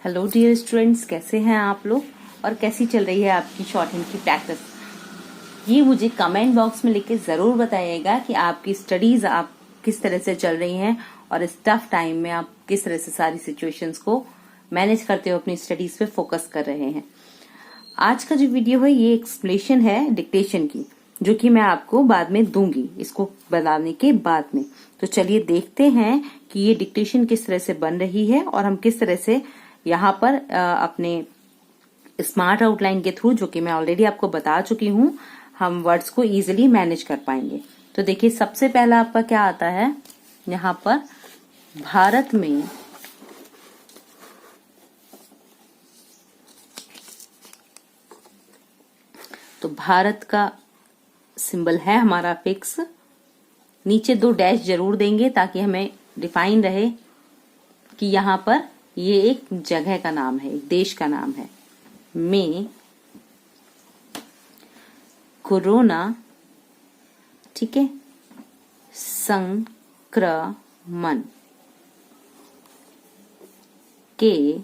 Hello dear students, कैसे हैं आप लोग और कैसी चल रही है आपकी शॉर्ट हैंड की प्रैक्टिस। ये मुझे कमेंट बॉक्स में लिख के ज़रूर बताइएगा कि आपकी स्टडीज़ आप किस तरह से चल रही हैं और इस टफ टाइम में आप किस तरह से सारी सिचुएशंस को मैनेज करते हुए अपनी स्टडीज़ पे फोकस कर रहे हैं। आज का जो वीडियो है ये एक्सप्लेनेशन है डिक्टेशन की, जो कि मैं आपको बाद में दूंगी इसको बताने के बाद में। तो चलिए देखते हैं कि ये डिक्टेशन किस तरह से बन रही है और हम किस तरह से यहाँ पर अपने स्मार्ट आउटलाइन के थ्रू, जो कि मैं ऑलरेडी आपको बता चुकी हूँ, हम वर्ड्स को इजीली मैनेज कर पाएंगे। तो देखिए, सबसे पहला आपका क्या आता है यहाँ पर, भारत में तो भारत का सिंबल है हमारा फिक्स, नीचे 2 डैश जरूर देंगे ताकि हमें डिफाइन रहे कि यहाँ पर ये एक जगह का नाम है, एक देश का नाम है। में कोरोना, ठीक है, संक्रमण के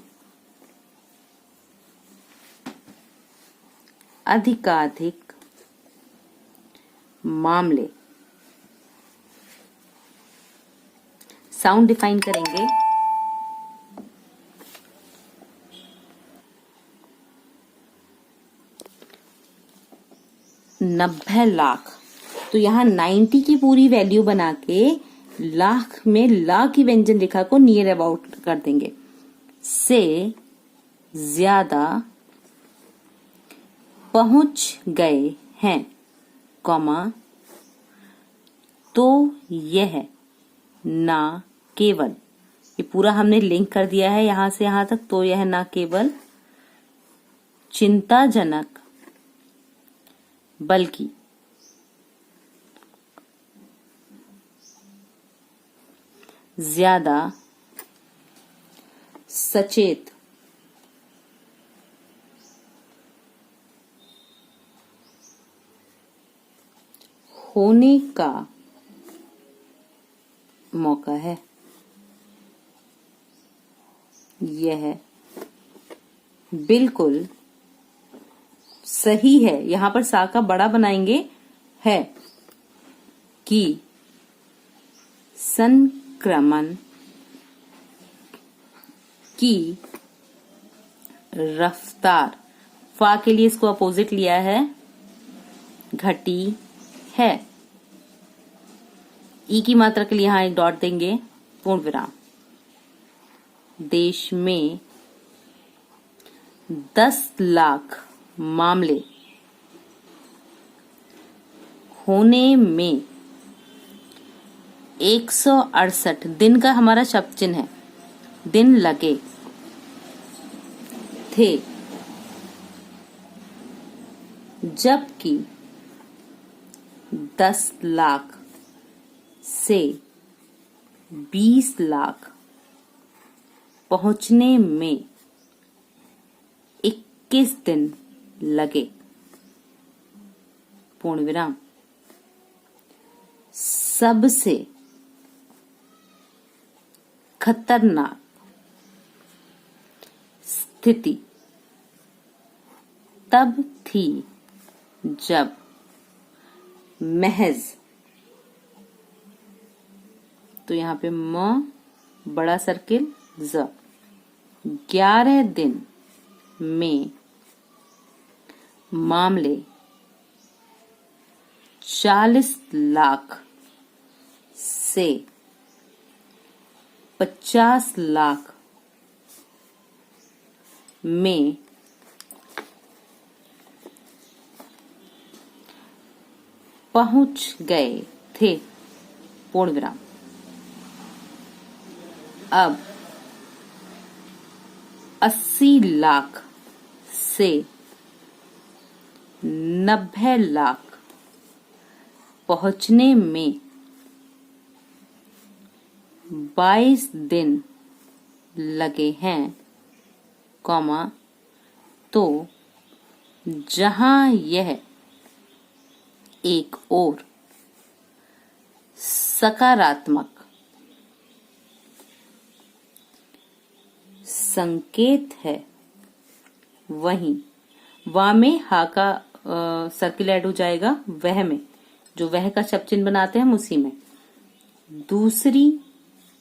अधिकाधिक मामले, साउंड डिफाइन करेंगे, 90 लाख। तो यहाँ 90 की पूरी वैल्यू बना के लाख में ला की व्यंजन रेखा को नियर अबाउट कर देंगे, से ज्यादा पहुंच गए हैं, कॉमा, तो यह ना केवल, ये पूरा हमने लिंक कर दिया है यहां से यहां तक, तो यह ना केवल चिंताजनक बल्कि ज्यादा सचेत होने का मौका है। यह बिल्कुल सही है, यहां पर सा का बड़ा बनाएंगे, है कि संक्रमण की रफ्तार, फा के लिए इसको अपोजिट लिया है, घटी है। ई की मात्रा के लिए यहां एक डॉट देंगे, पूर्ण विराम। देश में 10 लाख मामले होने में 168 दिन का हमारा शब्द चिन्ह है, दिन लगे थे, जबकि 10 लाख से 20 लाख पहुंचने में 21 दिन लगे, पूर्ण विराम। सबसे खतरनाक स्थिति तब थी जब महज, तो यहाँ पे म बड़ा सर्किल ज, 11 दिन में मामले 40 लाख से 50 लाख में पहुंच गए थे, पूर्ण विराम। अब 80 लाख से 90 लाख पहुंचने में 22 दिन लगे हैं, कॉमा, तो जहां यह एक और सकारात्मक संकेत है, वहीं वा में हा का सर्किल ऐड हो जाएगा, वह में जो वह का शब्द चिन्ह बनाते हैं हम उसी में। दूसरी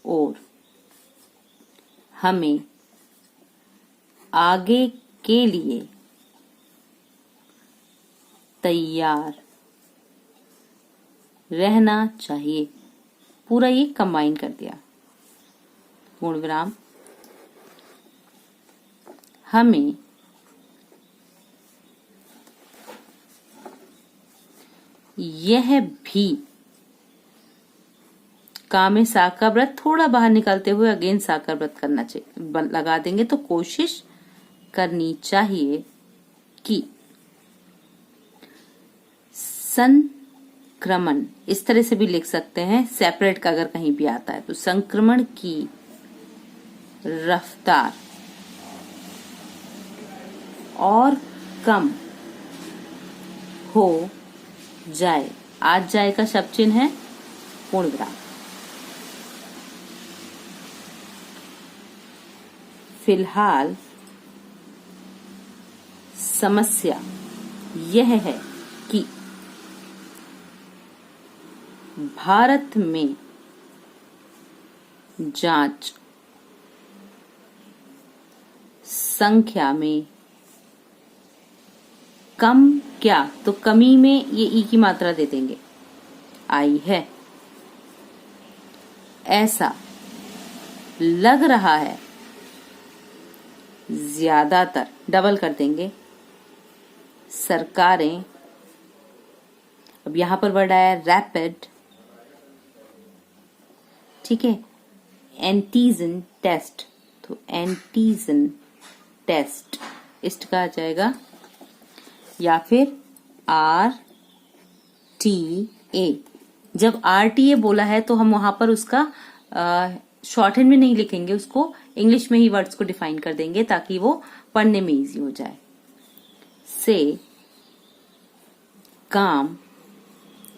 ओर हमें आगे के लिए तैयार रहना चाहिए। पूरा ये कंबाइन कर दिया। पूर्ण विराम। हमें यह भी का में सा का व्रत थोड़ा बाहर निकालते हुए अगेन सा का व्रत करना चाहिए, लगा देंगे तो कोशिश करनी चाहिए कि संक्रमण, इस तरह से भी लिख सकते हैं सेपरेट का अगर कहीं भी आता है तो, संक्रमण की रफ्तार और कम हो जाए। आज जाए का शब्द चिन्ह है पूर्ण विराम। फिलहाल समस्या यह है कि भारत में जांच संख्या में कम, क्या तो कमी में ये ई की मात्रा दे देंगे, आई है। ऐसा लग रहा है, ज्यादातर डबल कर देंगे, सरकारें, अब यहां पर वर्ड आया रैपिड, ठीक है, एंटीजन टेस्ट, तो एंटीजन टेस्ट इस्ट का आ जाएगा, या फिर RTA। जब RTA बोला है तो हम वहां पर उसका शॉर्ट हैंड में नहीं लिखेंगे, उसको इंग्लिश में ही वर्ड्स को डिफाइन कर देंगे ताकि वो पढ़ने में इजी हो जाए। से काम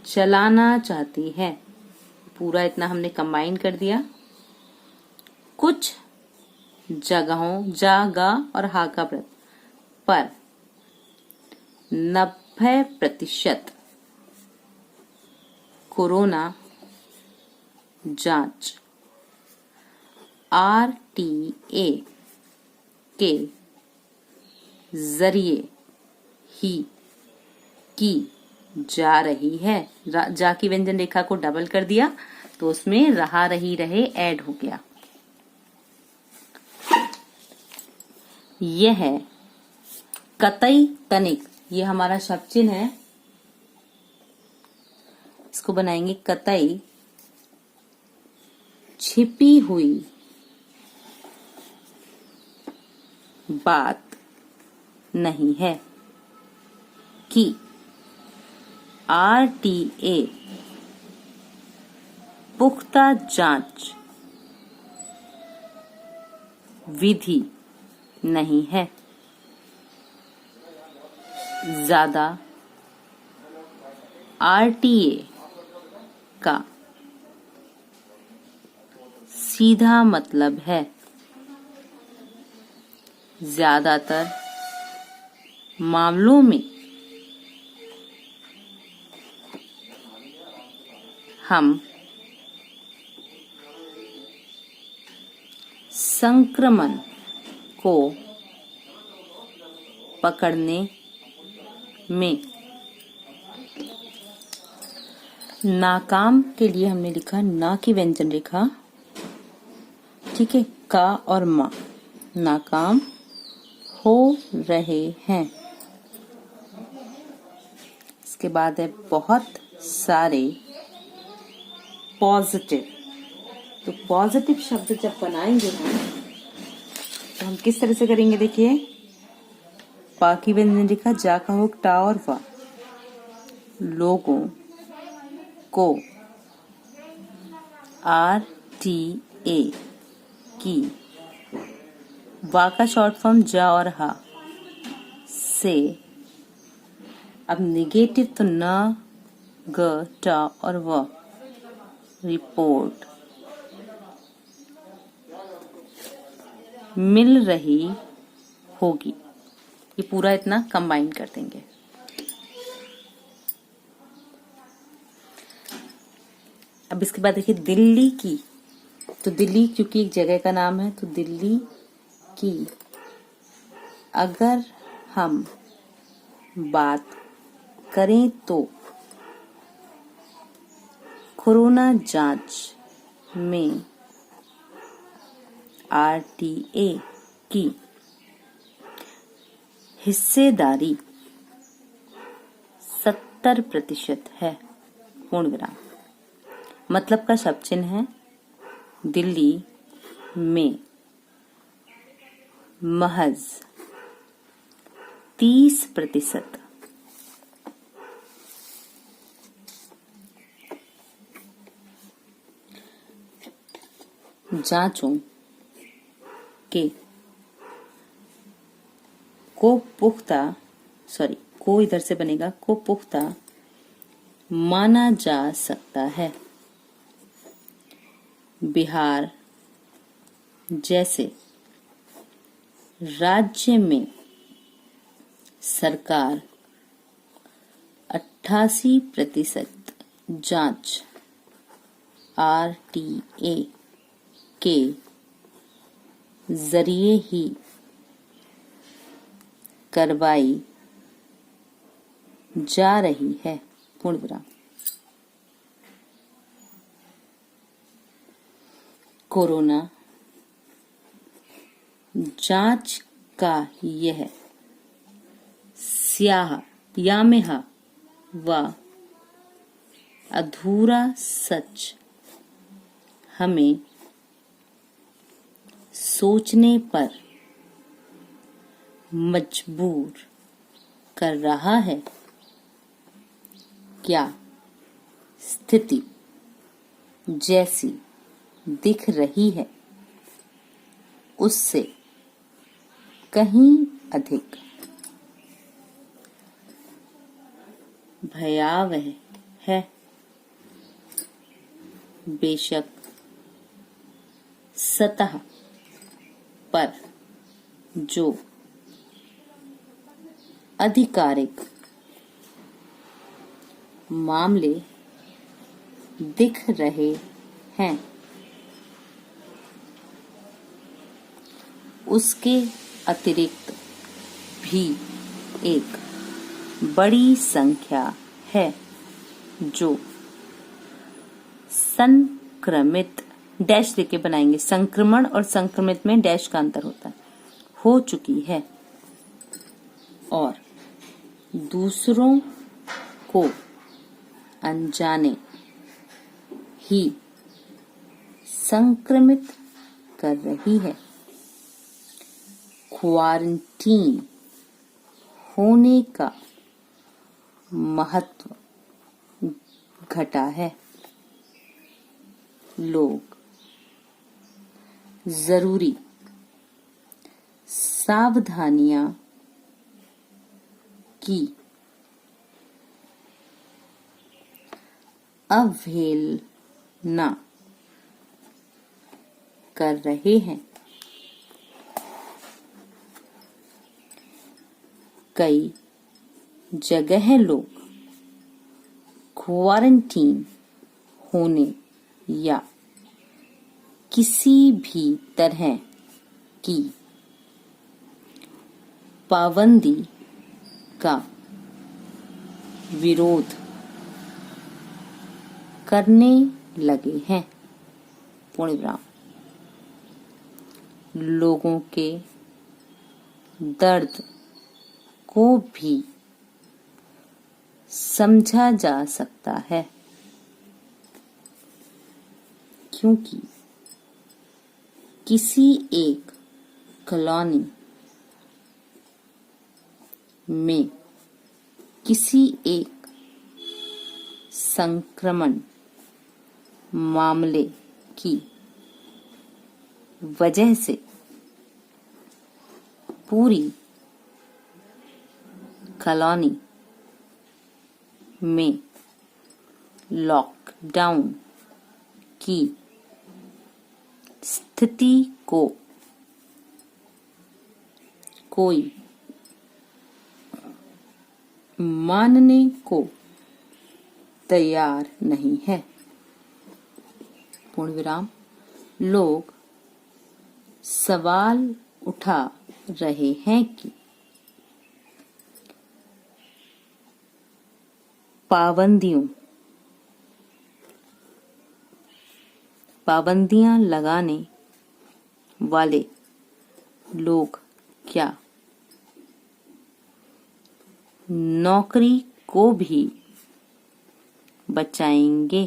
चलाना चाहती है, पूरा इतना हमने कंबाइन कर दिया। कुछ जगहों, जागा और हा का व्रत पर 90% कोरोना जांच RTA के जरिए ही की जा रही है। जा की व्यंजन रेखा को डबल कर दिया तो उसमें रहा रही रहे ऐड हो गया। यह है कतई तनिक, ये हमारा शब्द चिन्ह है, इसको बनाएंगे कतई छिपी हुई बात नहीं है कि RTA पुख्ता जांच विधि नहीं है। ज्यादा RTA का सीधा मतलब है ज्यादातर मामलों में हम संक्रमण को पकड़ने में नाकाम के लिए हमने लिखा ना की व्यंजन रेखा, ठीक है, का और मा, नाकाम हो रहे हैं। इसके बाद है बहुत सारे पॉजिटिव। तो पॉजिटिव शब्द जब बनाएंगे हम तो हम किस तरह से करेंगे, देखिए, पा की व्यंजन रेखा, जा का हो टा और वा, लोगों को RTA की, वा का शॉर्ट फॉर्म जा और हा से, अब निगेटिव तो न, ग, टा और व, रिपोर्ट मिल रही होगी। ये पूरा इतना कंबाइन कर देंगे। अब इसके बाद देखिए दिल्ली की, तो दिल्ली क्योंकि एक जगह का नाम है, तो दिल्ली की अगर हम बात करें तो कोरोना जांच में आरटीए की हिस्सेदारी 70% है, पूर्ण विराम। मतलब का शब्द चिन्ह है दिल्ली में महज 30% जांचों के को इधर से बनेगा, को पुख्ता माना जा सकता है। बिहार जैसे राज्य में सरकार 88% जांच आरटीए के जरिए ही करवाई जा रही है, पूर्ण विराम। कोरोना जांच का यह यामेह व अधूरा सच हमें सोचने पर मजबूर कर रहा है। क्या स्थिति जैसी दिख रही है उससे कहीं अधिक भयावह है। बेशक सतह पर जो आधिकारिक मामले दिख रहे हैं उसके अतिरिक्त भी एक बड़ी संख्या है जो संक्रमित, डैश देके बनाएंगे, संक्रमण और संक्रमित में डैश का अंतर होता है, हो चुकी है और दूसरों को अनजाने ही संक्रमित कर रही है। क्वारंटीन होने का महत्व घटा है। लोग जरूरी सावधानियां की अवहेलना कर रहे हैं। कई जगह लोग क्वारंटीन होने या किसी भी तरह की पाबंदी का विरोध करने लगे हैं, पूर्ण विराम। लोगों के दर्द को भी समझा जा सकता है क्योंकि किसी एक कॉलोनी में किसी एक संक्रमण मामले की वजह से पूरी कॉलोनी में लॉकडाउन की स्थिति को कोई मानने को तैयार नहीं है। पूर्ण विराम। लोग सवाल उठा रहे हैं कि पाबंदियां लगाने वाले लोग क्या नौकरी को भी बचाएंगे?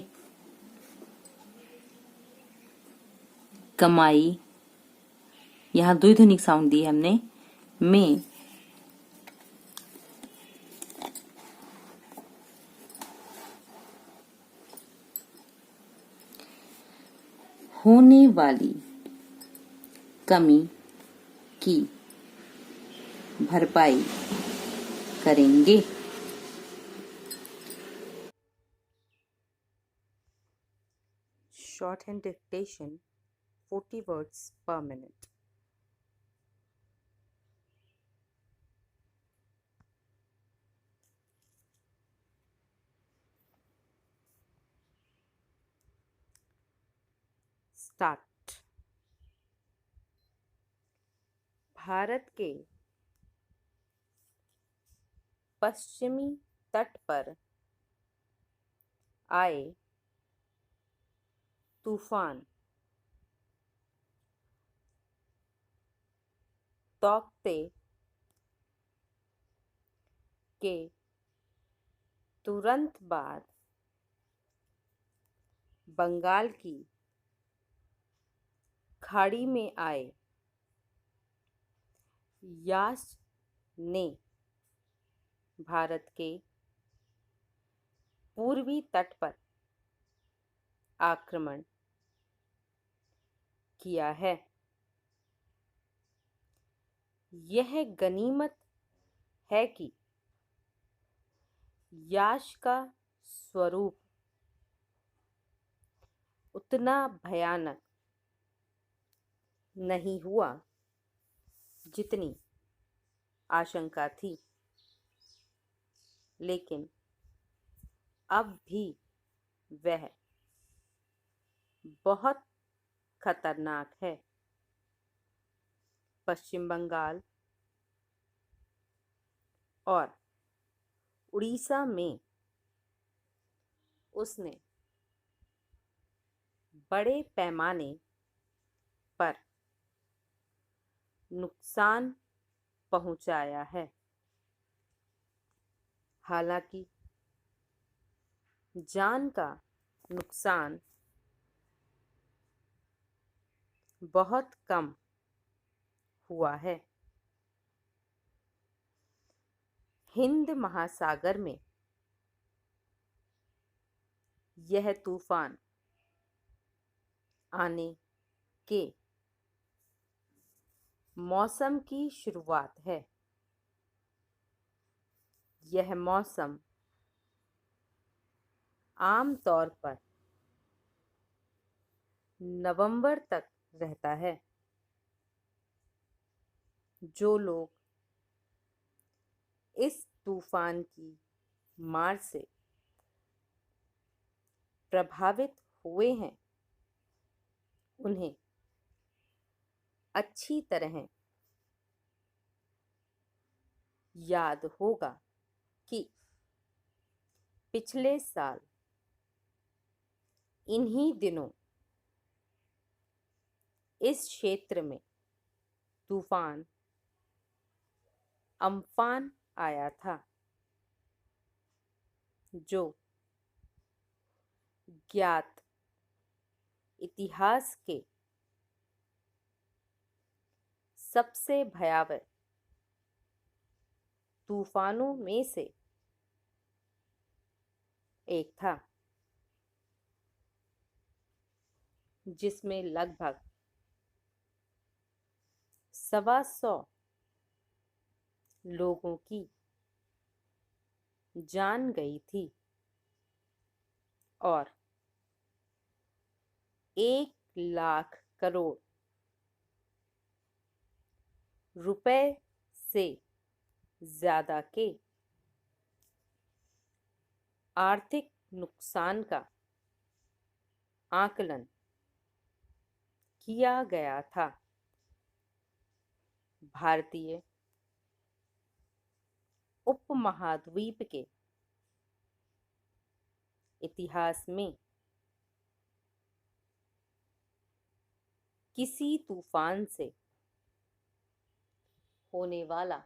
कमाई, यहाँ द्विध्वनिक साउंड दी है हमने, में होने वाली कमी की भरपाई करेंगे। Shorthand dictation 40 words per minute. Start. Bharat के पश्चिमी तट पर आए तूफान तौकते के तुरंत बाद बंगाल की खाड़ी में आए यास ने भारत के पूर्वी तट पर आक्रमण किया है। यह गनीमत है कि यास का स्वरूप उतना भयानक नहीं हुआ जितनी आशंका थी, लेकिन अब भी वह बहुत खतरनाक है। पश्चिम बंगाल और उड़ीसा में उसने बड़े पैमाने पर नुकसान पहुंचाया है। हालांकि जान का नुकसान बहुत कम हुआ है। हिंद महासागर में यह तूफान आने के मौसम की शुरुआत है। यह मौसम आम तौर पर नवंबर तक रहता है। जो लोग इस तूफान की मार से प्रभावित हुए हैं, उन्हें अच्छी तरह याद होगा कि पिछले साल इन्हीं दिनों इस क्षेत्र में तूफान अम्फान आया था, जो ज्ञात इतिहास के सबसे भयावह तूफानों में से एक था, जिसमें लगभग 125 लोगों की जान गई थी और 1 लाख करोड़ रुपए से ज्यादा के आर्थिक नुकसान का आकलन किया गया था। भारतीय उपमहाद्वीप के इतिहास में किसी तूफान से होने वाला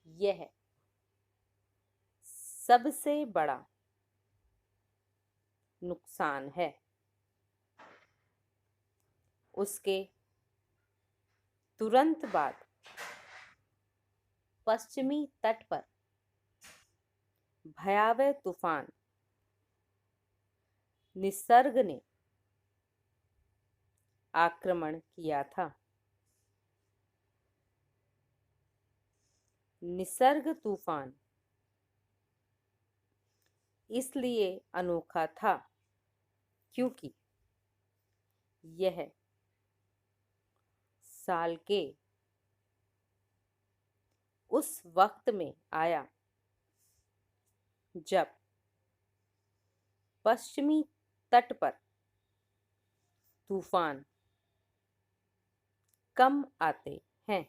यह सबसे बड़ा नुकसान है। उसके तुरंत बाद पश्चिमी तट पर भयावह तूफान निसर्ग ने आक्रमण किया था। निसर्ग तूफान इसलिए अनोखा था क्योंकि यह साल के उस वक्त में आया जब पश्चिमी तट पर तूफान कम आते हैं,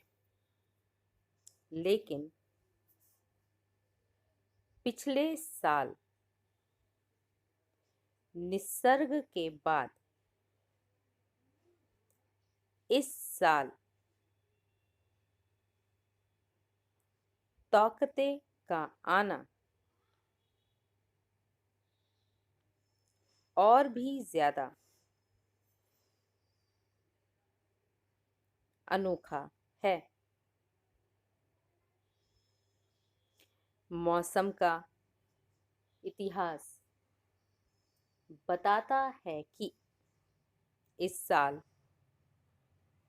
लेकिन पिछले साल निसर्ग के बाद इस साल तौकते का आना और भी ज्यादा अनोखा है। मौसम का इतिहास बताता है कि इस साल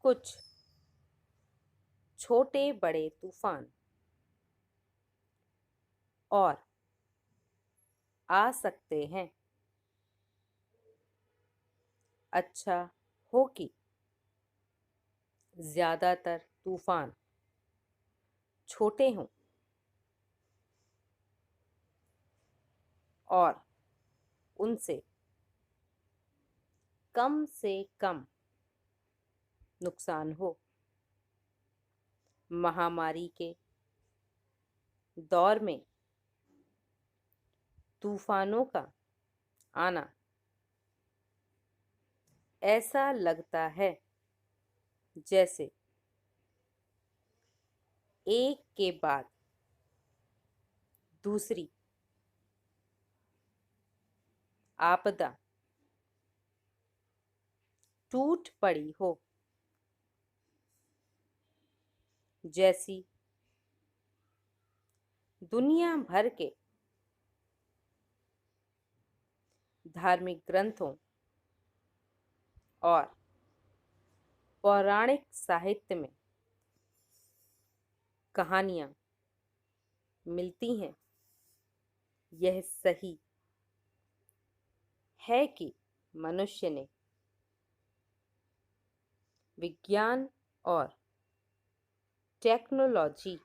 कुछ छोटे बड़े तूफान और आ सकते हैं। अच्छा हो कि ज्यादातर तूफान छोटे हों और उनसे कम से कम नुकसान हो। महामारी के दौर में तूफानों का आना ऐसा लगता है जैसे एक के बाद दूसरी आपदा टूट पड़ी हो। जैसी दुनिया भर के धार्मिक ग्रंथों और पौराणिक साहित्य में कहानियां मिलती हैं, यह सही है कि मनुष्य ने विज्ञान और टेक्नोलॉजी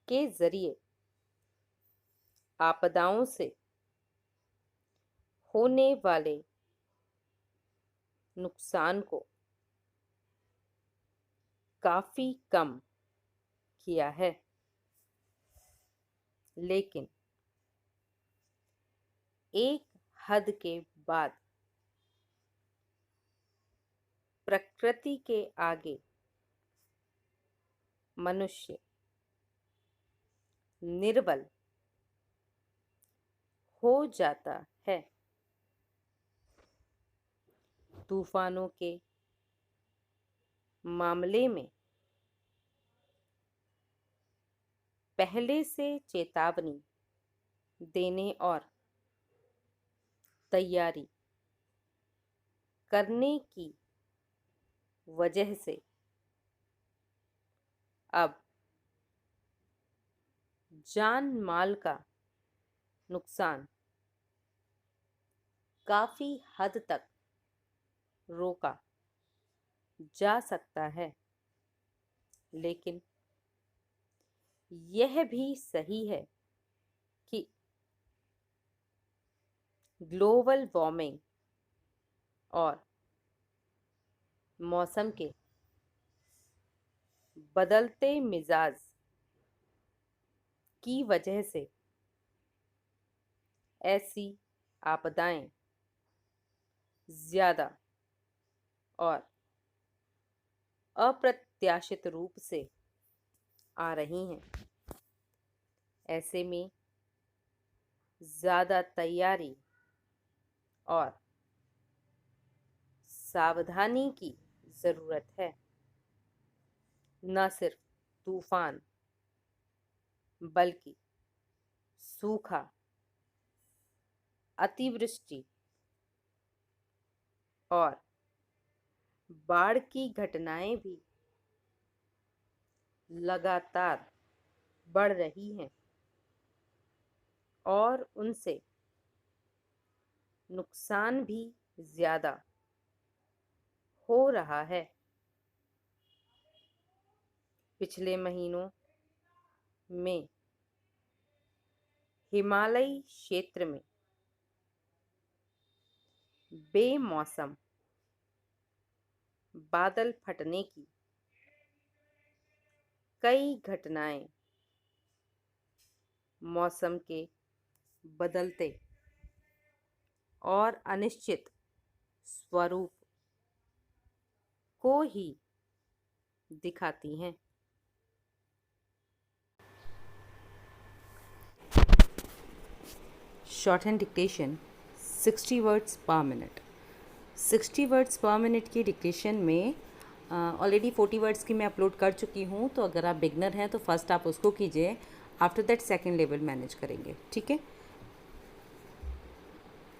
के जरिए आपदाओं से होने वाले नुकसान को काफी कम किया है, लेकिन एक हद के बाद प्रकृति के आगे मनुष्य निर्बल हो जाता है। तूफानों के मामले में पहले से चेतावनी देने और तैयारी करने की वजह से अब जान माल का नुकसान काफी हद तक रोका जा सकता है, लेकिन यह भी सही है कि ग्लोबल वार्मिंग और मौसम के बदलते मिजाज की वजह से ऐसी आपदाएं ज़्यादा और अप्रत्याशित रूप से आ रही हैं। ऐसे में ज़्यादा तैयारी और सावधानी की ज़रूरत है। न सिर्फ तूफान बल्कि सूखा, अतिवृष्टि और बाढ़ की घटनाएं भी लगातार बढ़ रही हैं और उनसे नुकसान भी ज़्यादा हो रहा है। पिछले महीनों में हिमालयी क्षेत्र में बेमौसम बादल फटने की कई घटनाएं मौसम के बदलते और अनिश्चित स्वरूप को ही दिखाती हैं। शॉर्ट हैंड डिक्टेशन 60 वर्ड्स पर मिनट। 60 वर्ड्स पर मिनट की डिक्टेशन में ऑलरेडी 40 वर्ड्स की मैं अपलोड कर चुकी हूँ, तो अगर आप बिगनर हैं तो फर्स्ट आप उसको कीजिए, after that second level manage करेंगे, ठीक है।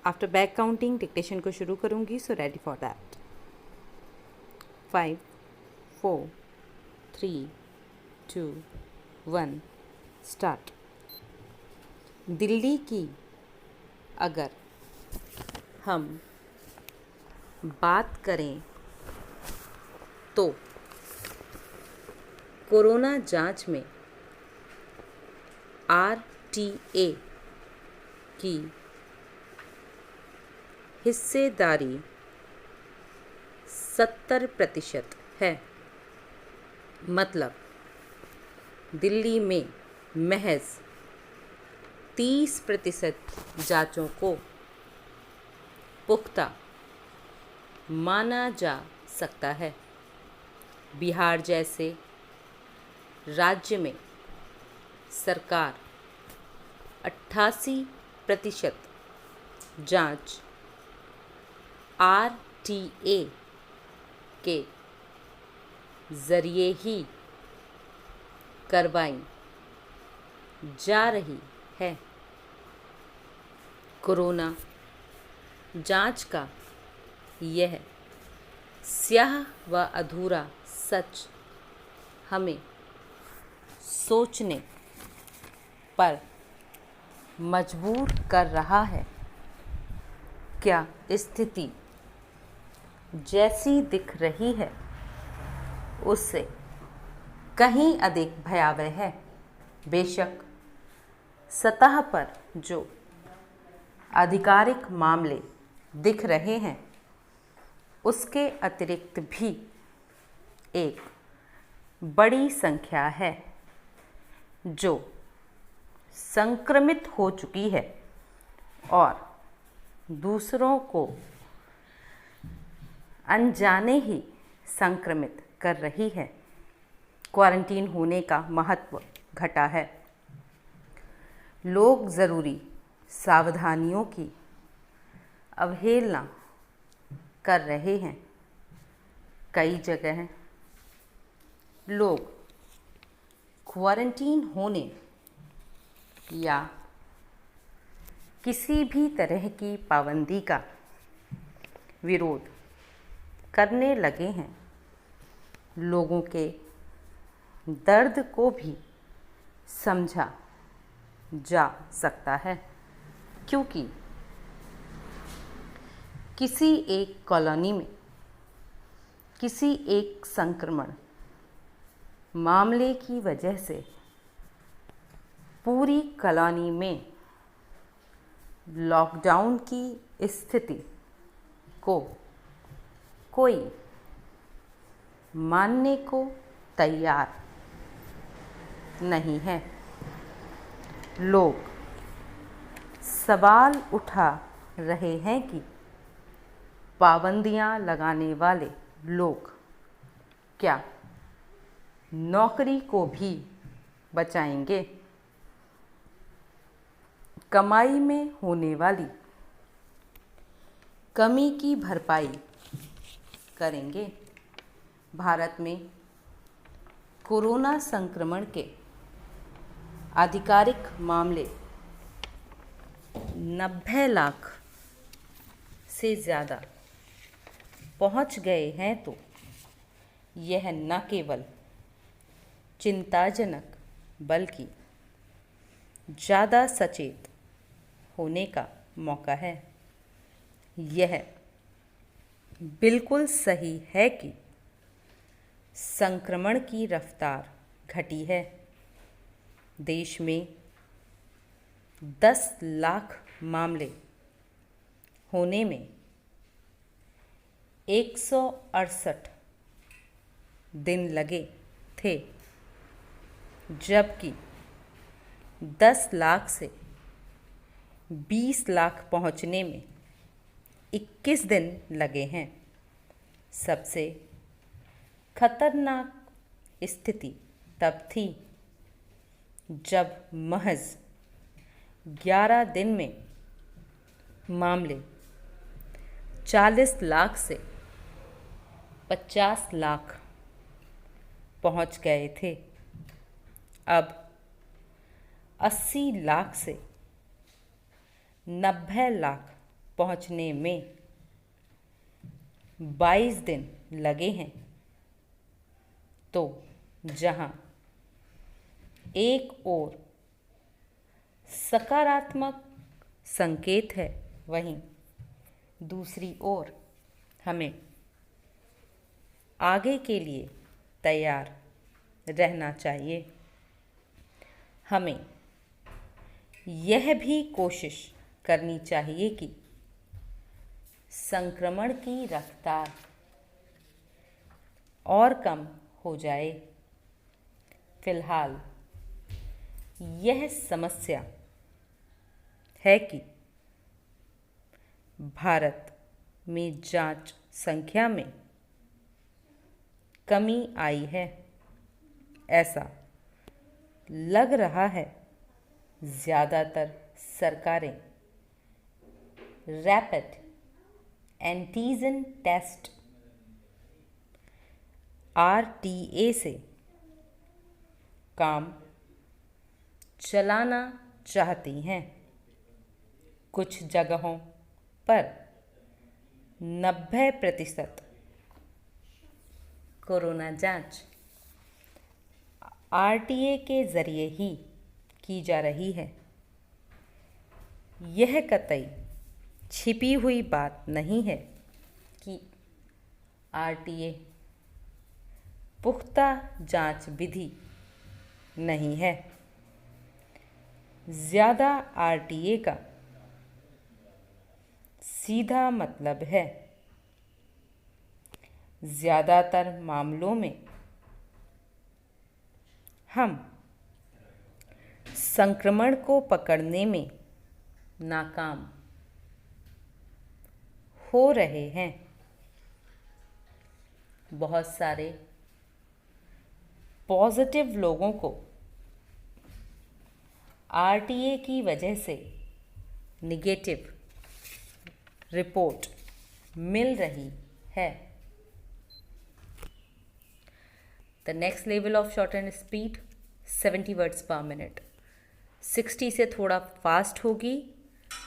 आफ्टर बैक काउंटिंग डिक्टेशन को शुरू करूँगी, so ready for that. 5 4 3 2 1 start. Delhi की अगर हम बात करें तो कोरोना जांच में RTA की हिस्सेदारी 70% है। मतलब दिल्ली में महज 30% जांचों को पुख्ता माना जा सकता है। बिहार जैसे राज्य में सरकार 88% जांच RTA के ज़रिए ही करवाई जा रही है। कोरोना जांच का यह स्याह व अधूरा सच हमें सोचने पर मजबूर कर रहा है। क्या स्थिति जैसी दिख रही है उससे कहीं अधिक भयावह है। बेशक सतह पर जो आधिकारिक मामले दिख रहे हैं उसके अतिरिक्त भी एक बड़ी संख्या है जो संक्रमित हो चुकी है और दूसरों को अनजाने ही संक्रमित कर रही है। क्वारंटीन होने का महत्व घटा है। लोग ज़रूरी सावधानियों की अवहेलना कर रहे हैं। कई जगह लोग क्वारंटीन होने या किसी भी तरह की पाबंदी का विरोध करने लगे हैं। लोगों के दर्द को भी समझा जा सकता है, क्योंकि किसी एक कॉलोनी में किसी एक संक्रमण मामले की वजह से पूरी कॉलोनी में लॉकडाउन की स्थिति को कोई मानने को तैयार नहीं है। लोग सवाल उठा रहे हैं कि पाबंदियां लगाने वाले लोग क्या नौकरी को भी बचाएंगे, कमाई में होने वाली कमी की भरपाई करेंगे। भारत में कोरोना संक्रमण के आधिकारिक मामले 90 लाख से ज़्यादा पहुंच गए हैं, तो यह न केवल चिंताजनक बल्कि ज़्यादा सचेत होने का मौका है। यह बिल्कुल सही है कि संक्रमण की रफ्तार घटी है। देश में 10 लाख मामले होने में 168 दिन लगे थे, जबकि 10 लाख से 20 लाख पहुंचने में 21 दिन लगे हैं। सबसे खतरनाक स्थिति तब थी जब महज 11 दिन में मामले 40 लाख से 50 लाख पहुंच गए थे। अब 80 लाख से 90 लाख पहुंचने में 22 दिन लगे हैं। तो जहां एक ओर सकारात्मक संकेत है, वहीं दूसरी ओर हमें आगे के लिए तैयार रहना चाहिए। हमें यह भी कोशिश करनी चाहिए कि संक्रमण की रफ्तार और कम हो जाए। फिलहाल यह समस्या है कि भारत में जांच संख्या में कमी आई है। ऐसा लग रहा है ज़्यादातर सरकारें रैपिड एंटीजन टेस्ट RTA से काम चलाना चाहती हैं। कुछ जगहों पर 90% कोरोना जांच RTA के ज़रिए ही की जा रही है। यह कतई छिपी हुई बात नहीं है कि RTA पुख्ता जांच विधि नहीं है। ज़्यादा RTA का सीधा मतलब है ज़्यादातर मामलों में हम संक्रमण को पकड़ने में नाकाम हो रहे हैं। बहुत सारे पॉजिटिव लोगों को RTA की वजह से निगेटिव रिपोर्ट मिल रही है। The next level of shorthand speed 70 words per minute। 60 से थोड़ा फास्ट होगी,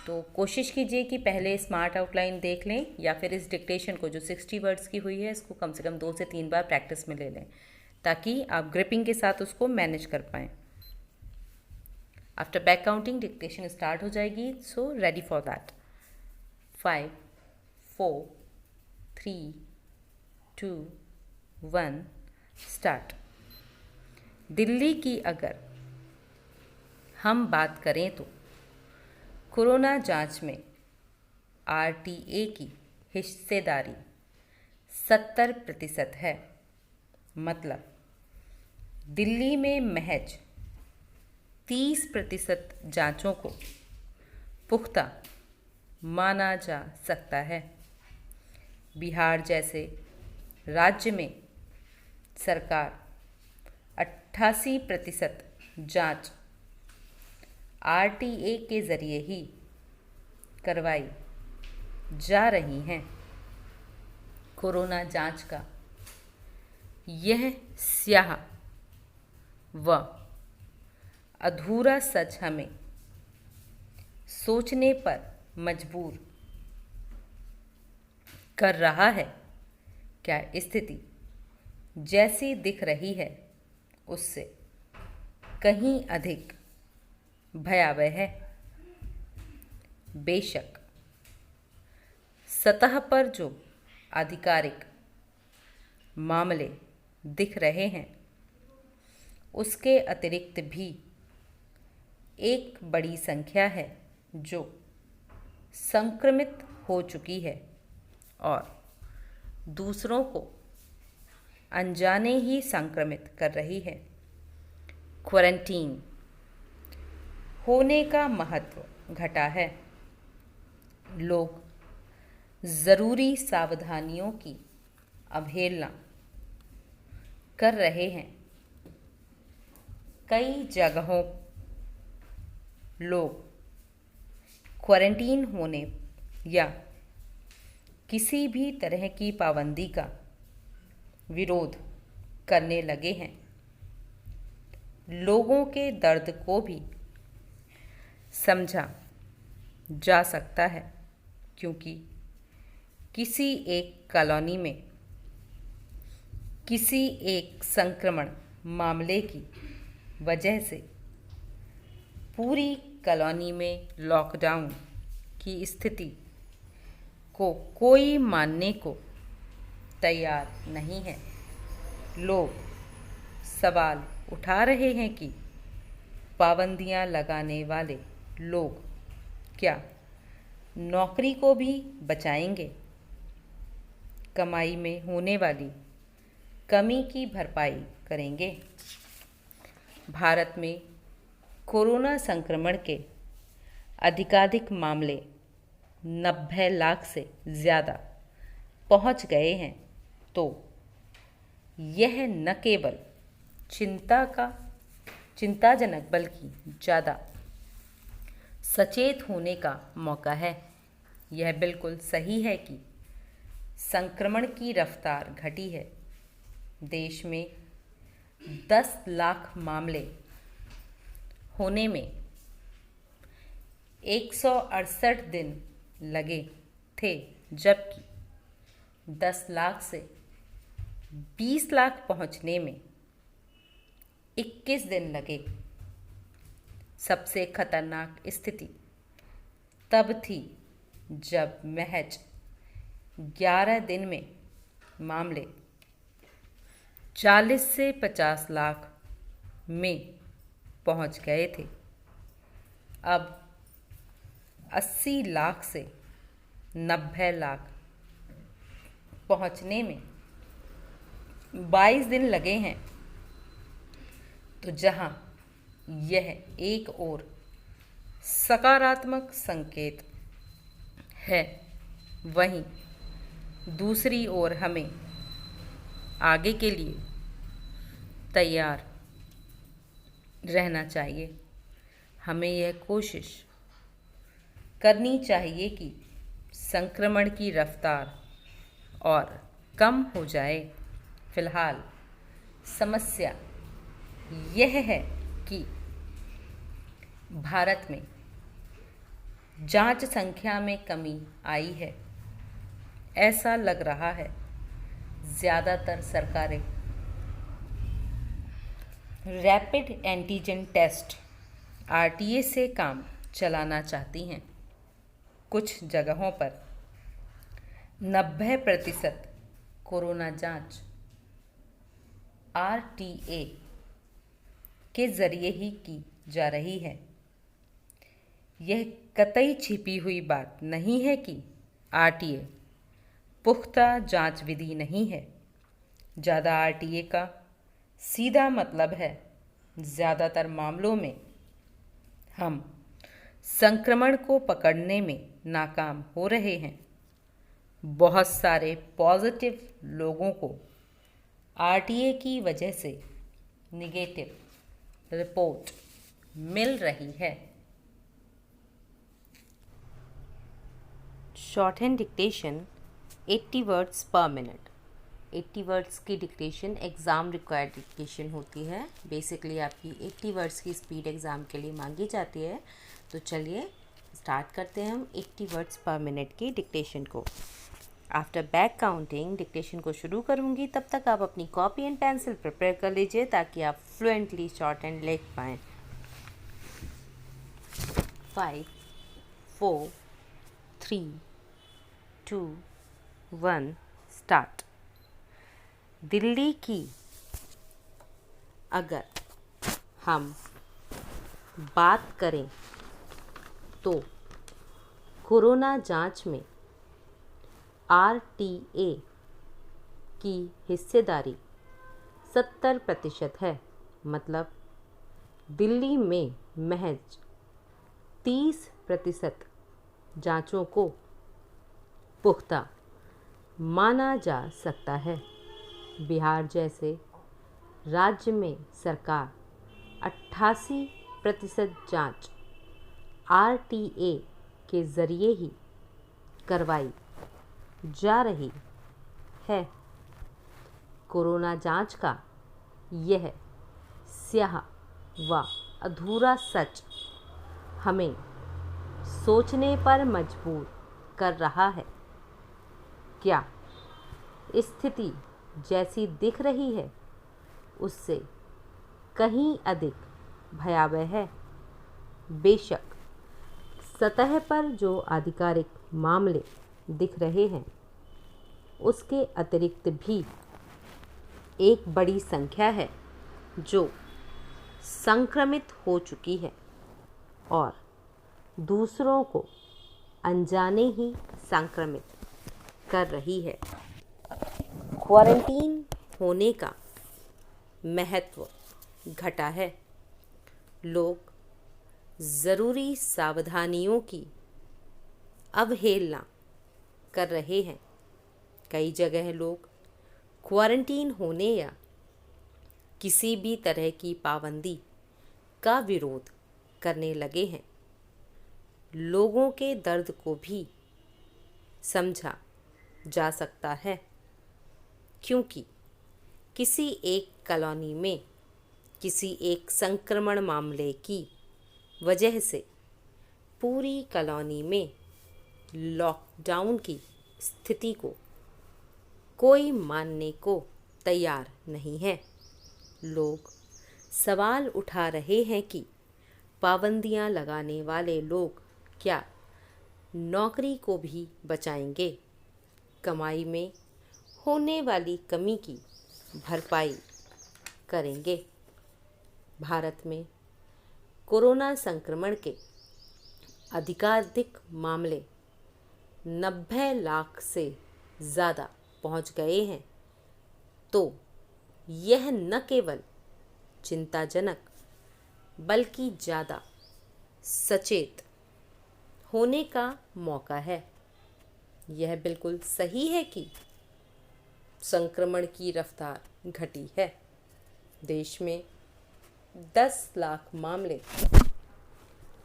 तो कोशिश कीजिए कि पहले स्मार्ट आउटलाइन देख लें, या फिर इस डिक्टेशन को जो 60 वर्ड्स की हुई है इसको कम से कम 2 से 3 बार प्रैक्टिस में ले लें, ताकि आप ग्रिपिंग के साथ उसको मैनेज कर पाएँ। After back counting dictation start हो जाएगी, so ready for that. 5 4 3 2, 1 start. Delhi की अगर हम बात करें तो कोरोना जांच में आरटीए की हिस्सेदारी 70% है। मतलब दिल्ली में महज 30% जांचों को पुख्ता माना जा सकता है। बिहार जैसे राज्य में सरकार 88% जांच आरटीए के ज़रिए ही करवाई जा रही हैं। कोरोना जांच का यह स्याह व अधूरा सच हमें सोचने पर मजबूर कर रहा है। क्या स्थिति जैसी दिख रही है उससे कहीं अधिक भयावह है? बेशक सतह पर जो आधिकारिक मामले दिख रहे हैं उसके अतिरिक्त भी एक बड़ी संख्या है जो संक्रमित हो चुकी है और दूसरों को अनजाने ही संक्रमित कर रही है। क्वारंटीन होने का महत्व घटा है। लोग ज़रूरी सावधानियों की अवहेलना कर रहे हैं। कई जगहों लोग क्वारंटीन होने या किसी भी तरह की पाबंदी का विरोध करने लगे हैं। लोगों के दर्द को भी समझा जा सकता है क्योंकि किसी एक कॉलोनी में किसी एक संक्रमण मामले की वजह से पूरी कॉलोनी में लॉकडाउन की स्थिति को कोई मानने को तैयार नहीं है। लोग सवाल उठा रहे हैं कि पाबंदियां लगाने वाले लोग क्या नौकरी को भी बचाएंगे? कमाई में होने वाली कमी की भरपाई करेंगे? भारत में कोरोना संक्रमण के अधिकाधिक मामले 90 लाख से ज़्यादा पहुंच गए हैं तो यह न केवल चिंताजनक बल्कि ज़्यादा सचेत होने का मौका है। यह बिल्कुल सही है कि संक्रमण की रफ्तार घटी है। देश में 10 लाख मामले होने में 168 दिन लगे थे जबकि 10 लाख से 20 लाख पहुंचने में 21 दिन लगे। सबसे खतरनाक स्थिति तब थी जब महज 11 दिन में मामले 40 से 50 लाख में पहुंच गए थे। अब 80 लाख से 90 लाख पहुंचने में 22 दिन लगे हैं। तो जहां यह एक और सकारात्मक संकेत है वहीं दूसरी ओर हमें आगे के लिए तैयार रहना चाहिए। हमें यह कोशिश करनी चाहिए कि संक्रमण की रफ्तार और कम हो जाए। फिलहाल समस्या यह है कि भारत में जांच संख्या में कमी आई है। ऐसा लग रहा है ज़्यादातर सरकारें रैपिड एंटीजन टेस्ट आरटीए से काम चलाना चाहती हैं। कुछ जगहों पर 90% कोरोना जांच RTA के जरिए ही की जा रही है। यह कतई छिपी हुई बात नहीं है कि RTA पुख्ता जांच विधि नहीं है। ज़्यादा RTA का सीधा मतलब है ज़्यादातर मामलों में हम संक्रमण को पकड़ने में नाकाम हो रहे हैं। बहुत सारे पॉजिटिव लोगों को RTA की वजह से निगेटिव रिपोर्ट मिल रही है। शॉर्ट हैंड डिक्टेशन 80 वर्ड्स पर मिनट। 80 वर्ड्स की डिक्टेशन एग्ज़ाम रिक्वायर्ड डिक्टेशन होती है। बेसिकली आपकी 80 वर्ड्स की स्पीड एग्ज़ाम के लिए मांगी जाती है। तो चलिए स्टार्ट करते हैं हम 80 वर्ड्स पर मिनट की डिक्टेशन को। आफ्टर बैक काउंटिंग डिक्टेशन को शुरू करूँगी, तब तक आप अपनी कॉपी एंड पेंसिल प्रिपेयर कर लीजिए ताकि आप फ्लुएंटली शॉर्ट हैंड लिख पाएँ। 5 4 3 2 1 स्टार्ट। दिल्ली की अगर हम बात करें तो कोरोना जांच में RTA की हिस्सेदारी 70% है। मतलब दिल्ली में महज 30% जांचों को पुख्ता माना जा सकता है। बिहार जैसे राज्य में सरकार 88% जांच RTA के ज़रिए ही करवाई जा रही है। कोरोना जांच का यह स्याह व अधूरा सच हमें सोचने पर मजबूर कर रहा है। क्या स्थिति जैसी दिख रही है उससे कहीं अधिक भयावह है? बेशक सतह पर जो आधिकारिक मामले दिख रहे हैं उसके अतिरिक्त भी एक बड़ी संख्या है जो संक्रमित हो चुकी है और दूसरों को अनजाने ही संक्रमित कर रही है। क्वारंटीन होने का महत्व घटा है। लोग ज़रूरी सावधानियों की अवहेलना कर रहे हैं। कई जगह लोग क्वारंटीन होने या किसी भी तरह की पाबंदी का विरोध करने लगे हैं। लोगों के दर्द को भी समझा जा सकता है, क्योंकि किसी एक कॉलोनी में किसी एक संक्रमण मामले की वजह से पूरी कॉलोनी में लॉकडाउन की स्थिति को कोई मानने को तैयार नहीं है। लोग सवाल उठा रहे हैं कि पाबंदियां लगाने वाले लोग क्या नौकरी को भी बचाएंगे? कमाई में होने वाली कमी की भरपाई करेंगे? भारत में कोरोना संक्रमण के अधिकाधिक मामले 90 लाख से ज़्यादा पहुंच गए हैं। तो यह न केवल चिंताजनक बल्कि ज़्यादा सचेत होने का मौका है। यह बिल्कुल सही है कि संक्रमण की रफ्तार घटी है। देश में 10 लाख मामले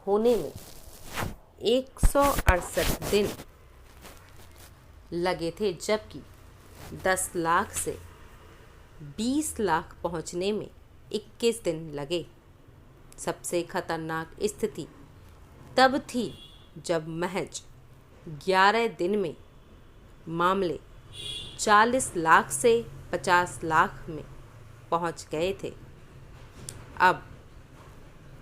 होने में 168 दिन लगे थे, जबकि 10 लाख से 20 लाख पहुंचने में 21 दिन लगे। सबसे खतरनाक स्थिति तब थी जब महज 11 दिन में मामले 40 लाख से 50 लाख में पहुंच गए थे। अब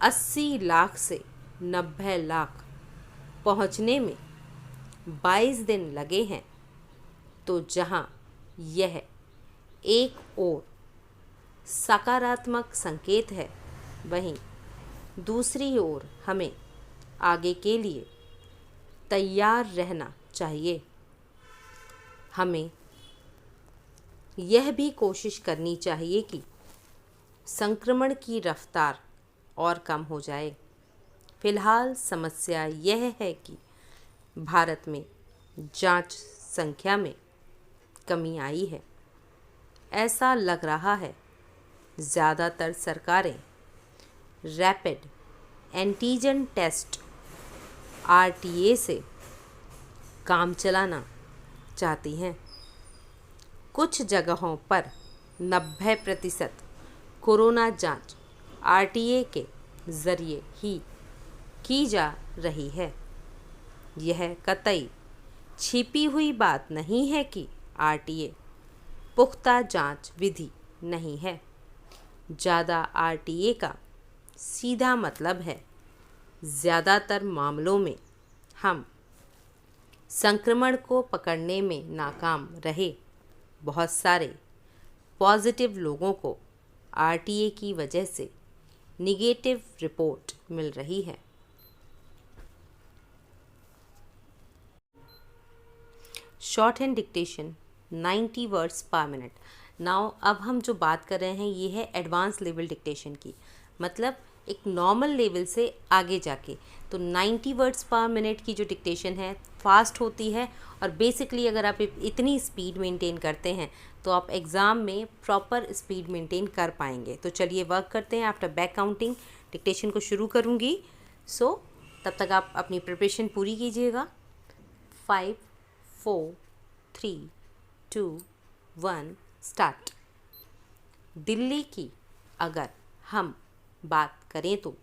80 लाख से 90 लाख पहुंचने में 22 दिन लगे हैं। तो जहां यह एक ओर सकारात्मक संकेत है, वहीं दूसरी ओर हमें आगे के लिए तैयार रहना चाहिए। हमें यह भी कोशिश करनी चाहिए कि संक्रमण की रफ्तार और कम हो जाए। फिलहाल समस्या यह है कि भारत में जांच संख्या में कमी आई है। ऐसा लग रहा है ज़्यादातर सरकारें रैपिड एंटीजन टेस्ट RTA से काम चलाना चाहती हैं। कुछ जगहों पर 90% कोरोना जांच RTA के ज़रिए ही की जा रही है। यह कतई छिपी हुई बात नहीं है कि RTA पुख्ता जांच विधि नहीं है। ज़्यादा RTA का सीधा मतलब है ज़्यादातर मामलों में हम संक्रमण को पकड़ने में नाकाम रहे। बहुत सारे पॉजिटिव लोगों को RTA की वजह से निगेटिव रिपोर्ट मिल रही है। शॉर्ट हैंड डिक्टेशन 90 वर्ड्स पर मिनट। नाउ अब हम जो बात कर रहे हैं ये है एडवांस लेवल डिक्टेशन की, मतलब एक नॉर्मल लेवल से आगे जाके। तो 90 वर्ड्स पर मिनट की जो डिक्टेशन है फास्ट होती है, और बेसिकली अगर आप इतनी स्पीड मेंटेन करते हैं तो आप एग्ज़ाम में प्रॉपर स्पीड मेंटेन कर पाएंगे। तो चलिए वर्क करते हैं। आफ्टर बैक काउंटिंग डिक्टेशन को शुरू करूँगी, सो तब तक आप अपनी प्रिपरेशन पूरी कीजिएगा। 5 4 3 2 1 स्टार्ट। दिल्ली की अगर हम बात करें तो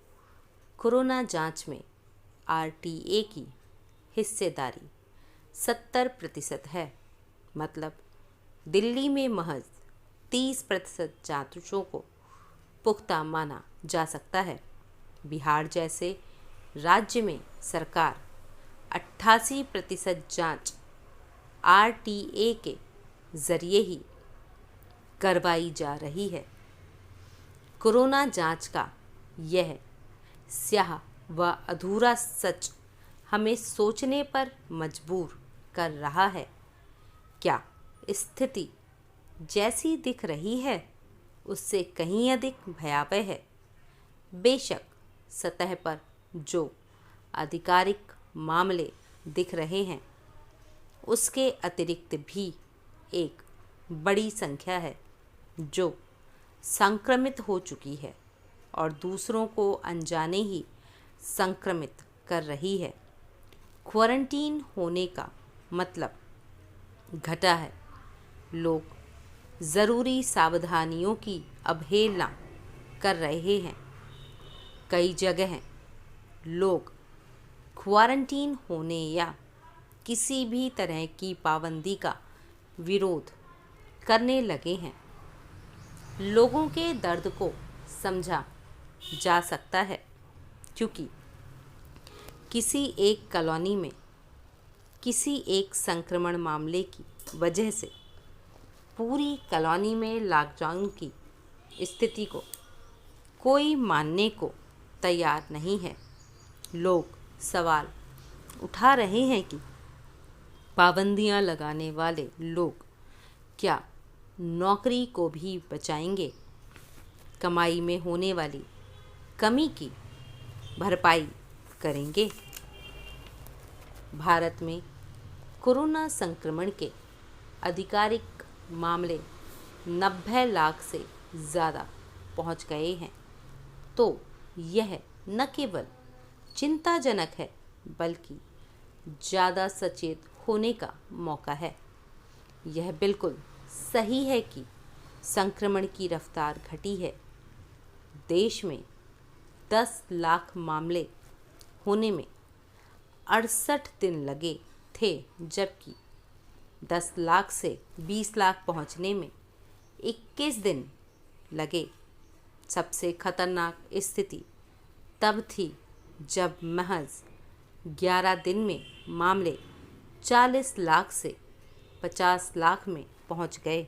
कोरोना जांच में RTA की हिस्सेदारी 70% है, मतलब दिल्ली में महज 30% जांचों को पुख्ता माना जा सकता है। बिहार जैसे राज्य में सरकार 88% जांच RTA के ज़रिए ही करवाई जा रही है। कोरोना जांच का यह स्याह व अधूरा सच हमें सोचने पर मजबूर कर रहा है। क्या स्थिति जैसी दिख रही है उससे कहीं अधिक भयावह है? बेशक सतह पर जो आधिकारिक मामले दिख रहे हैं उसके अतिरिक्त भी एक बड़ी संख्या है जो संक्रमित हो चुकी है और दूसरों को अनजाने ही संक्रमित कर रही है। क्वारंटीन होने का मतलब घटा है। लोग ज़रूरी सावधानियों की अवहेलना कर रहे हैं। कई जगह लोग क्वारंटीन होने या किसी भी तरह की पाबंदी का विरोध करने लगे हैं। लोगों के दर्द को समझा जा सकता है, क्योंकि किसी एक कॉलोनी में किसी एक संक्रमण मामले की वजह से पूरी कॉलोनी में लॉकडाउन की स्थिति को कोई मानने को तैयार नहीं है। लोग सवाल उठा रहे हैं कि पाबंदियां लगाने वाले लोग क्या नौकरी को भी बचाएंगे? कमाई में होने वाली कमी की भरपाई करेंगे? भारत में कोरोना संक्रमण के आधिकारिक मामले 90 लाख से ज़्यादा पहुंच गए हैं। तो यह न केवल चिंताजनक है बल्कि ज़्यादा सचेत होने का मौका है। यह बिल्कुल सही है कि संक्रमण की रफ्तार घटी है। देश में 10 लाख मामले होने में 68 दिन लगे थे, जबकि 10 लाख से 20 लाख पहुंचने में 21 दिन लगे। सबसे खतरनाक स्थिति तब थी जब महज 11 दिन में मामले 40 लाख से 50 लाख में पहुंच गए।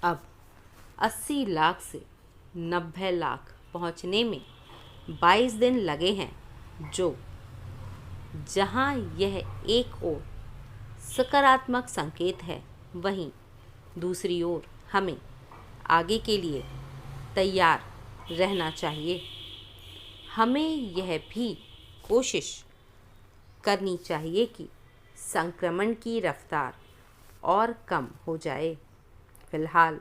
अब 80 लाख से 90 लाख पहुंचने में 22 दिन लगे हैं, जो जहां यह एक ओर सकारात्मक संकेत है, वहीं दूसरी ओर हमें आगे के लिए तैयार रहना चाहिए। हमें यह भी कोशिश करनी चाहिए कि संक्रमण की रफ्तार और कम हो जाए। फिलहाल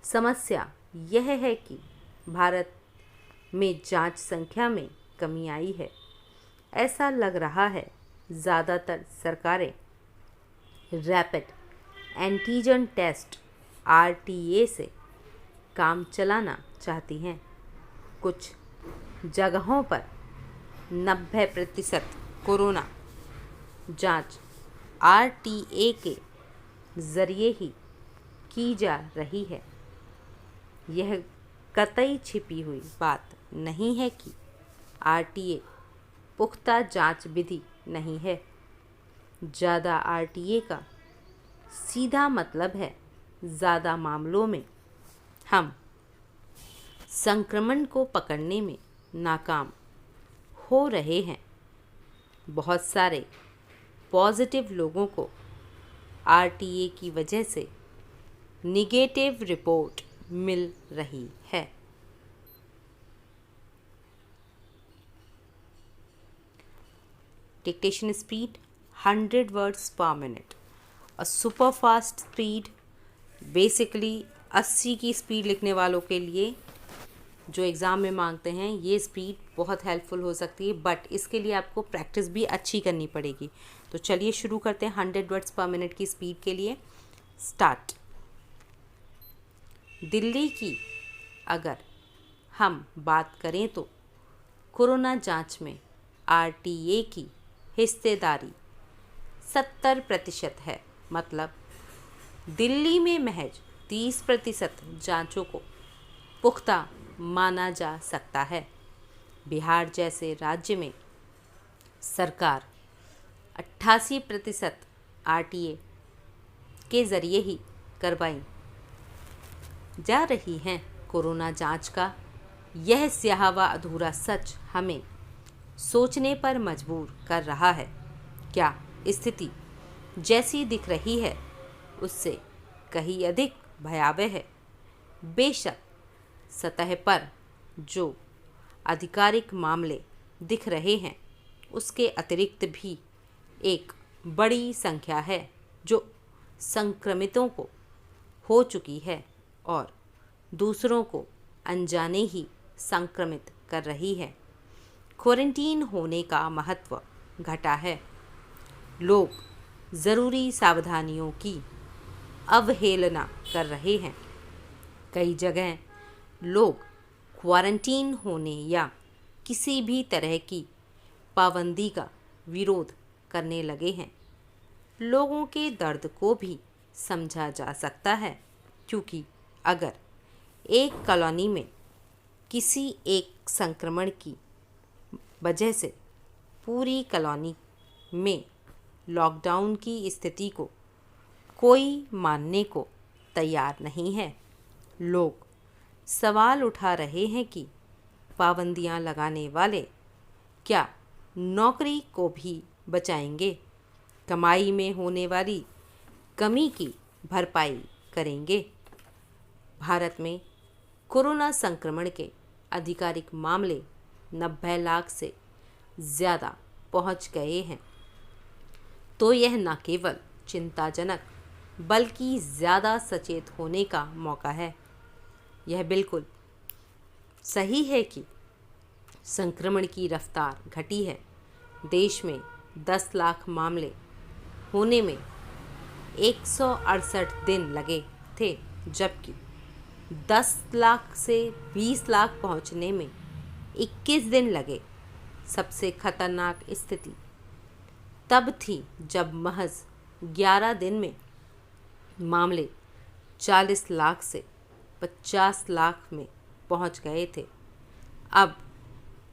समस्या यह है कि भारत में जांच संख्या में कमी आई है। ऐसा लग रहा है ज़्यादातर सरकारें रैपिड एंटीजन टेस्ट RTA से काम चलाना चाहती हैं। कुछ जगहों पर 90% कोरोना जांच RTA के ज़रिए ही की जा रही है। यह कतई छिपी हुई बात नहीं है कि RTA पुख्ता जांच विधि नहीं है। ज़्यादा RTA का सीधा मतलब है ज़्यादा मामलों में हम संक्रमण को पकड़ने में नाकाम हो रहे हैं। बहुत सारे पॉजिटिव लोगों को RTA की वजह से निगेटिव रिपोर्ट मिल रही है। Dictation speed 100 words per minute। और सुपर फास्ट स्पीड बेसिकली 80 की स्पीड लिखने वालों के लिए जो एग्ज़ाम में मांगते हैं, ये स्पीड बहुत हेल्पफुल हो सकती है, बट इसके लिए आपको प्रैक्टिस भी अच्छी करनी पड़ेगी। तो चलिए शुरू करते हैं 100 words per minute की स्पीड के लिए। स्टार्ट। दिल्ली की अगर हम बात करें तो कोरोना जांच में RTA की हिस्सेदारी 70% है। मतलब दिल्ली में महज 30% जांचों को पुख्ता माना जा सकता है। बिहार जैसे राज्य में सरकार 88% RTA के ज़रिए ही करवाई जा रही हैं। कोरोना जांच का यह स्याह व अधूरा सच हमें सोचने पर मजबूर कर रहा है। क्या स्थिति जैसी दिख रही है उससे कहीं अधिक भयावह है। बेशक सतह पर जो आधिकारिक मामले दिख रहे हैं उसके अतिरिक्त भी एक बड़ी संख्या है जो संक्रमितों को हो चुकी है और दूसरों को अनजाने ही संक्रमित कर रही है। क्वारंटीन होने का महत्व घटा है। लोग ज़रूरी सावधानियों की अवहेलना कर रहे हैं। कई जगह लोग क्वारंटीन होने या किसी भी तरह की पाबंदी का विरोध करने लगे हैं। लोगों के दर्द को भी समझा जा सकता है, क्योंकि अगर एक कॉलोनी में किसी एक संक्रमण की वजह से पूरी कॉलोनी में लॉकडाउन की स्थिति को कोई मानने को तैयार नहीं है। लोग सवाल उठा रहे हैं कि पाबंदियां लगाने वाले क्या नौकरी को भी बचाएंगे, कमाई में होने वाली कमी की भरपाई करेंगे। भारत में कोरोना संक्रमण के आधिकारिक मामले 90 लाख से ज़्यादा पहुंच गए हैं। तो यह न केवल चिंताजनक बल्कि ज़्यादा सचेत होने का मौका है। यह बिल्कुल सही है कि संक्रमण की रफ्तार घटी है। देश में 10 लाख मामले होने में 168 दिन लगे थे, जबकि 10 लाख से 20 लाख पहुंचने में 21 दिन लगे। सबसे खतरनाक स्थिति तब थी जब महज 11 दिन में मामले 40 लाख से 50 लाख में पहुंच गए थे। अब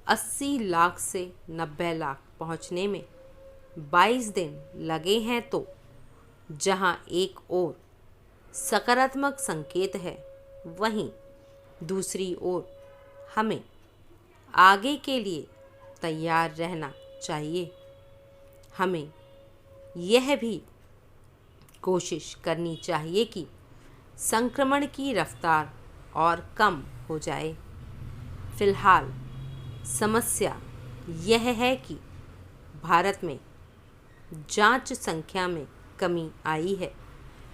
80 लाख से 90 लाख पहुंचने में 22 दिन लगे हैं। तो जहां एक ओर सकारात्मक संकेत है, वहीं दूसरी ओर हमें आगे के लिए तैयार रहना चाहिए। हमें यह भी कोशिश करनी चाहिए कि संक्रमण की रफ्तार और कम हो जाए। फिलहाल समस्या यह है कि भारत में जांच संख्या में कमी आई है।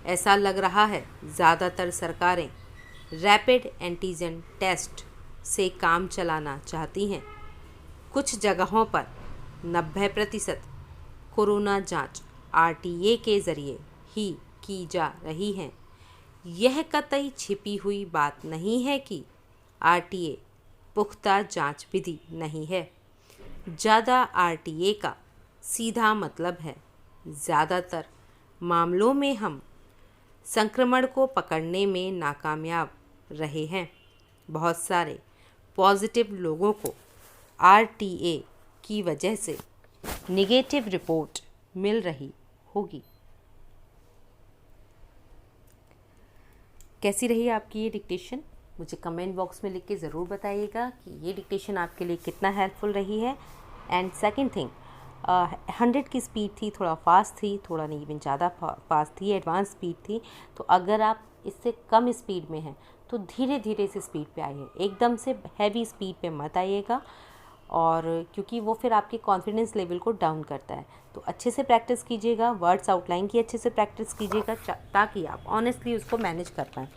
ऐसा लग रहा है ज़्यादातर सरकारें रैपिड एंटीजन टेस्ट से काम चलाना चाहती हैं। कुछ जगहों पर 90% कोरोना जांच RTA के ज़रिए ही की जा रही हैं। यह कतई छिपी हुई बात नहीं है कि RTA पुख्ता जांच विधि नहीं है। ज़्यादा RTA का सीधा मतलब है ज़्यादातर मामलों में हम संक्रमण को पकड़ने में नाकामयाब रहे हैं। बहुत सारे पॉजिटिव लोगों को RTA की वजह से नेगेटिव रिपोर्ट मिल रही होगी। कैसी रही आपकी ये डिक्टेशन? मुझे कमेंट बॉक्स में लिख के ज़रूर बताइएगा कि ये डिक्टेशन आपके लिए कितना हेल्पफुल रही है। एंड सेकंड थिंग, 100 की स्पीड थी, थोड़ा फास्ट थी, थोड़ा नहीं इवन ज़्यादा फास्ट थी, एडवांस स्पीड थी। तो अगर आप इससे कम स्पीड में हैं तो धीरे धीरे इस स्पीड पे आइए, एकदम से हैवी स्पीड पे मत आइएगा, और क्योंकि वो फिर आपके कॉन्फिडेंस लेवल को डाउन करता है। तो अच्छे से प्रैक्टिस कीजिएगा, वर्ड्स आउटलाइन की अच्छे से प्रैक्टिस कीजिएगा ताकि आप ऑनेस्टली उसको मैनेज कर पाएँ।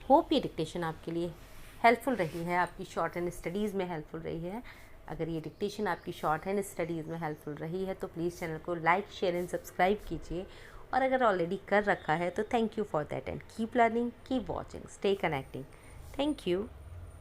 होप ये डिक्टेशन आपके लिए हेल्पफुल रही है, आपकी शॉर्ट हैंड स्टडीज़ में हेल्पफुल रही है। अगर ये डिक्टेशन आपकी शॉर्ट हैंड स्टडीज़ में हेल्पफुल रही है तो प्लीज़ चैनल को लाइक, शेयर एंड सब्सक्राइब कीजिए। और अगर ऑलरेडी कर रखा है तो thank you for that and keep learning, keep watching, stay connecting. Thank you.